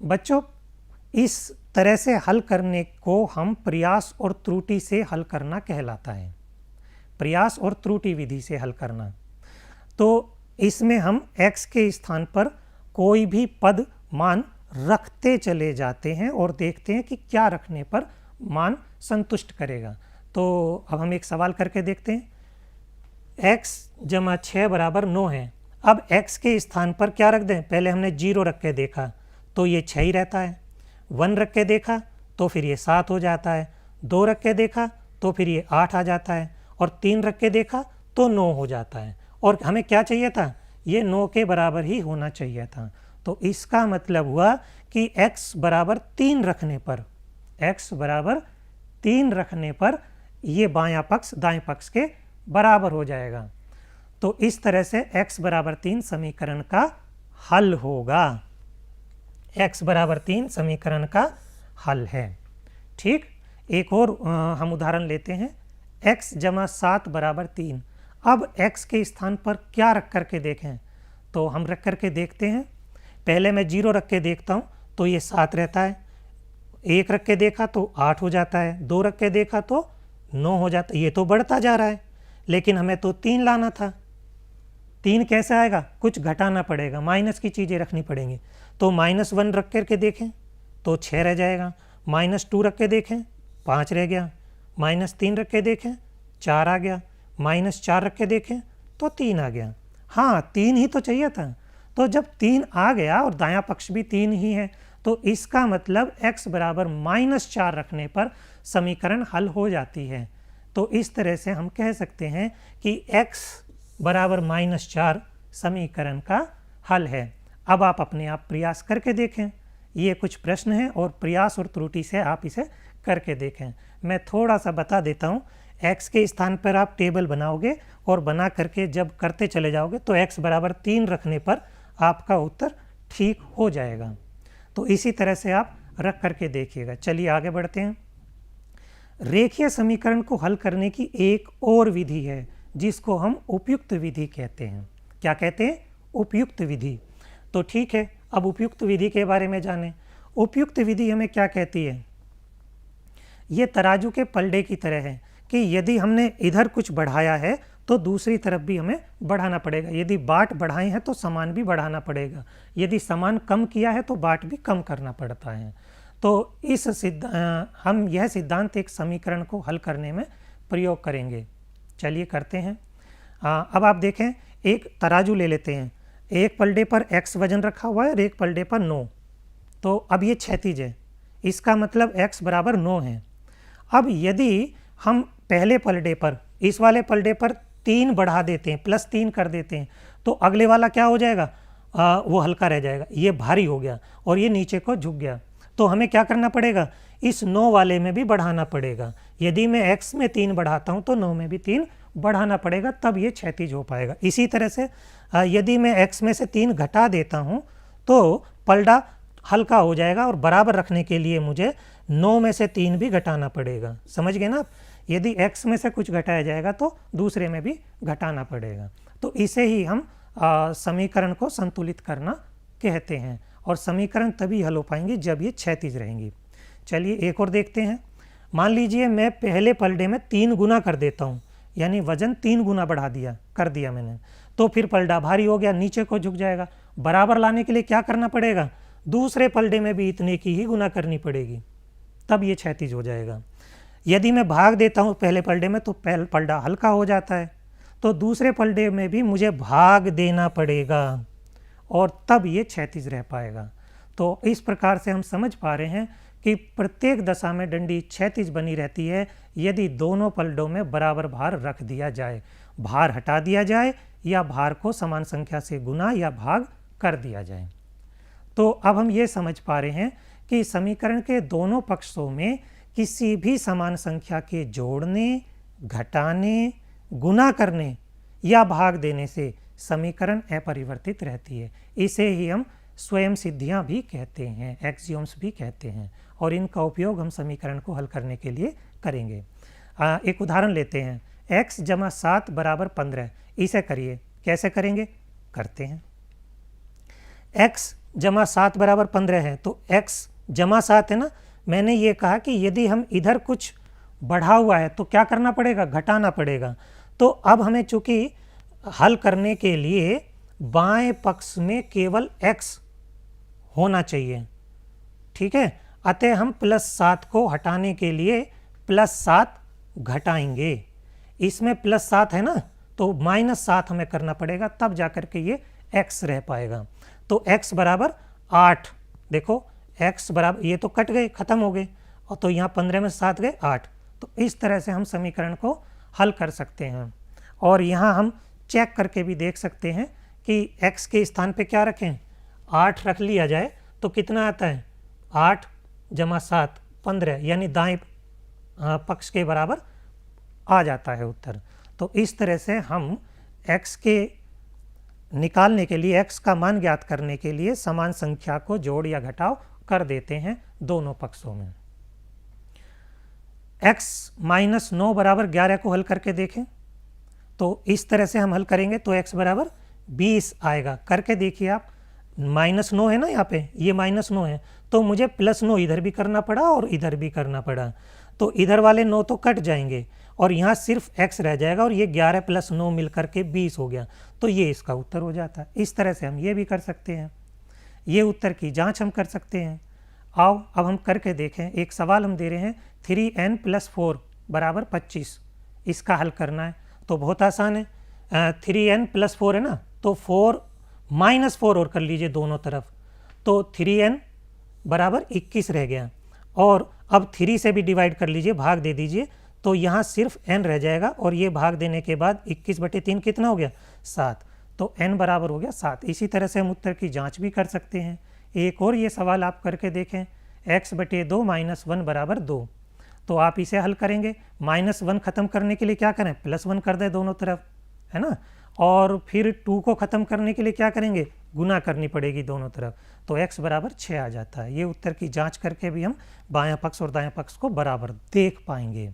बच्चों, इस तरह से हल करने को हम प्रयास और त्रुटि से हल करना कहलाता है। प्रयास और त्रुटि विधि से हल करना। तो इसमें हम x के स्थान पर कोई भी पद मान रखते चले जाते हैं और देखते हैं कि क्या रखने पर मान संतुष्ट करेगा। तो अब हम एक सवाल करके देखते हैं। x जमा 6 बराबर 9 है। अब x के स्थान पर क्या रख दें? पहले हमने 0 रख के देखा तो ये 6 ही रहता है, 1 रख के देखा तो फिर ये 7 हो जाता है, 2 रख के देखा तो फिर ये 8 आ जाता है, और 3 रख के देखा तो 9 हो जाता है। और हमें क्या चाहिए था? ये 9 के बराबर ही होना चाहिए था। तो इसका मतलब हुआ कि x बराबर 3 रखने पर, x बराबर 3 रखने पर ये बायां पक्ष दाएं पक्ष के बराबर हो जाएगा। तो इस तरह से x बराबर 3 समीकरण का हल होगा। x बराबर 3 समीकरण का हल है। ठीक, एक और हम उदाहरण लेते हैं। x जमा 7 बराबर 3। अब x के स्थान पर क्या रख करके देखें? तो हम रख करके देखते हैं। पहले मैं 0 रख के देखता हूँ तो ये 7 रहता है, 1 रख के देखा तो 8 हो जाता है, 2 रख के देखा तो 9 हो जाता है। ये तो बढ़ता जा रहा है, लेकिन हमें तो 3 लाना था। 3 कैसे आएगा? कुछ घटाना पड़ेगा, माइनस की चीज़ें रखनी पड़ेंगी। तो -1 रख करके देखें तो 6 रह जाएगा, -2 रख के देखें 5 रह गया, -3 रख के देखें 4 आ गया, -4 रख के देखें तो 3 आ गया। हाँ, 3 ही तो चाहिए था। तो जब 3 आ गया और दायां पक्ष भी 3 ही है, तो इसका मतलब x बराबर -4 रखने पर समीकरण हल हो जाती है। तो इस तरह से हम कह सकते हैं कि x बराबर -4 समीकरण का हल है। अब आप अपने आप प्रयास करके देखें। ये कुछ प्रश्न हैं और प्रयास और त्रुटि से आप इसे करके देखें। मैं थोड़ा सा बता देता हूँ। x के स्थान पर आप टेबल बनाओगे और बना करके जब करते चले जाओगे तो x बराबर 3 रखने पर आपका उत्तर ठीक हो जाएगा। तो इसी तरह से आप रख करके देखिएगा। चलिए आगे बढ़ते हैं। रेखीय समीकरण को हल करने की एक और विधि है जिसको हम उपयुक्त विधि कहते हैं। क्या कहते हैं? उपयुक्त विधि। तो ठीक है, अब उपयुक्त विधि के बारे में जानें। उपयुक्त विधि हमें क्या कहती है? ये तराजू के पलड़े की तरह है कि यदि हमने इधर कुछ बढ़ाया है तो दूसरी तरफ भी हमें बढ़ाना पड़ेगा। यदि बाट बढ़ाए हैं तो सामान भी बढ़ाना पड़ेगा, यदि सामान कम किया है तो बाट भी कम करना पड़ता है। तो हम यह सिद्धांत एक समीकरण को हल करने में प्रयोग करेंगे। चलिए करते हैं। अब आप देखें, एक तराजू ले लेते हैं। एक पलड़े पर x वजन रखा हुआ है और एक पलड़े पर 9। तो अब ये क्षैतिज है, इसका मतलब x बराबर 9 है। अब यदि हम पहले पलड़े पर, इस वाले पलड़े पर 3 बढ़ा देते हैं, +3 कर देते हैं, तो अगले वाला क्या हो जाएगा? वो हल्का रह जाएगा, ये भारी हो गया और ये नीचे को झुक गया। तो हमें क्या करना पड़ेगा? इस 9 वाले में भी बढ़ाना पड़ेगा। यदि मैं x में 3 बढ़ाता हूँ तो 9 में भी 3 बढ़ाना पड़ेगा, तब ये क्षैतिज हो पाएगा। इसी तरह से यदि मैं x में से 3 घटा देता हूँ तो पलड़ा हल्का हो जाएगा और बराबर रखने के लिए मुझे 9 में से 3 भी घटाना पड़ेगा। समझ गए ना आप? यदि x में से कुछ घटाया जाएगा तो दूसरे में भी घटाना पड़ेगा। तो इसे ही हम समीकरण को संतुलित करना कहते हैं, और समीकरण तभी हल हो पाएंगे जब ये क्षैतिज रहेंगी। चलिए एक और देखते हैं। मान लीजिए मैं पहले पलड़े में 3 गुना कर देता हूँ, यानी वजन 3 गुना बढ़ा कर दिया मैंने, तो फिर पलड़ा भारी हो गया, नीचे को झुक जाएगा। बराबर लाने के लिए क्या करना पड़ेगा? दूसरे पलड़े में भी इतने की ही गुना करनी पड़ेगी, तब ये क्षैतिज हो जाएगा। यदि मैं भाग देता हूँ पहले पलड़े में तो पलड़ा हल्का हो जाता है, तो दूसरे पलड़े में भी मुझे भाग देना पड़ेगा और तब ये क्षैतिज रह पाएगा। तो इस प्रकार से हम समझ पा रहे हैं कि प्रत्येक दशा में डंडी क्षैतिज बनी रहती है यदि दोनों पलड़ों में बराबर भार रख दिया जाए, भार हटा दिया जाए या भार को समान संख्या से गुना या भाग कर दिया जाए। तो अब हम ये समझ पा रहे हैं कि समीकरण के दोनों पक्षों में किसी भी समान संख्या के जोड़ने, घटाने, गुना करने या भाग देने से समीकरण अपरिवर्तित रहती है। इसे ही हम स्वयं सिद्धियां भी कहते हैं, एक्सियोम्स भी कहते हैं, और इनका उपयोग हम समीकरण को हल करने के लिए करेंगे। एक उदाहरण लेते हैं। x जमा 7 बराबर 15। इसे करिए। कैसे करेंगे? करते हैं। x जमा 7 बराबर 15 है, तो x जमा 7 है ना। मैंने ये कहा कि यदि हम इधर कुछ बढ़ा हुआ है तो क्या करना पड़ेगा, घटाना पड़ेगा। तो अब हमें चूंकि हल करने के लिए बाएं पक्ष में केवल x होना चाहिए, ठीक है। अतः हम +7 को हटाने के लिए +7 घटाएंगे। इसमें +7 है ना, तो -7 हमें करना पड़ेगा, तब जाकर के ये x रह पाएगा। तो x बराबर 8, देखो x बराबर, ये तो कट गए, खत्म हो गए, और तो यहाँ 15 में 7 गए 8। तो इस तरह से हम समीकरण को हल कर सकते हैं। और यहाँ हम चेक करके भी देख सकते हैं कि x के स्थान पे क्या रखें, 8 रख लिया जाए तो कितना आता है, 8 जमा 7 15, यानी दाएं पक्ष के बराबर आ जाता है उत्तर। तो इस तरह से हम x के निकालने के लिए, x का मान ज्ञात करने के लिए समान संख्या को जोड़ या घटाव कर देते हैं दोनों पक्षों में। x - 9 बराबर 11 को हल करके देखें, तो इस तरह से हम हल करेंगे तो x बराबर 20 आएगा। करके देखिए आप, -9 है ना यहाँ पे, ये -9 है, तो मुझे +9 इधर भी करना पड़ा और इधर भी करना पड़ा, तो इधर वाले 9 तो कट जाएंगे और यहाँ सिर्फ x रह जाएगा, और ये 11 + 9 मिल करके 20 हो गया, तो ये इसका उत्तर हो जाता है। इस तरह से हम ये भी कर सकते हैं, ये उत्तर की जांच हम कर सकते हैं। आओ अब हम करके देखें। एक सवाल हम दे रहे हैं 3n + 4 बराबर 25, इसका हल करना है। तो बहुत आसान है, 3n + 4 है ना, तो 4 - 4 और कर लीजिए दोनों तरफ, तो 3n बराबर 21 रह गया। और अब 3 से भी डिवाइड कर लीजिए, भाग दे दीजिए, तो यहाँ सिर्फ n रह जाएगा, और ये भाग देने के बाद 21/3 कितना हो गया, 7, तो n बराबर हो गया 7। इसी तरह से हम उत्तर की जांच भी कर सकते हैं। एक और ये सवाल आप करके देखें, x/2 - 1 बराबर 2, तो आप इसे हल करेंगे। -1 खत्म करने के लिए क्या करें, +1 कर दें दोनों तरफ, है ना। और फिर 2 को ख़त्म करने के लिए क्या करेंगे, गुना करनी पड़ेगी दोनों तरफ, तो x बराबर 6 आ जाता है। ये उत्तर की जांच करके भी हम बायां पक्ष और दायां पक्ष को बराबर देख पाएंगे।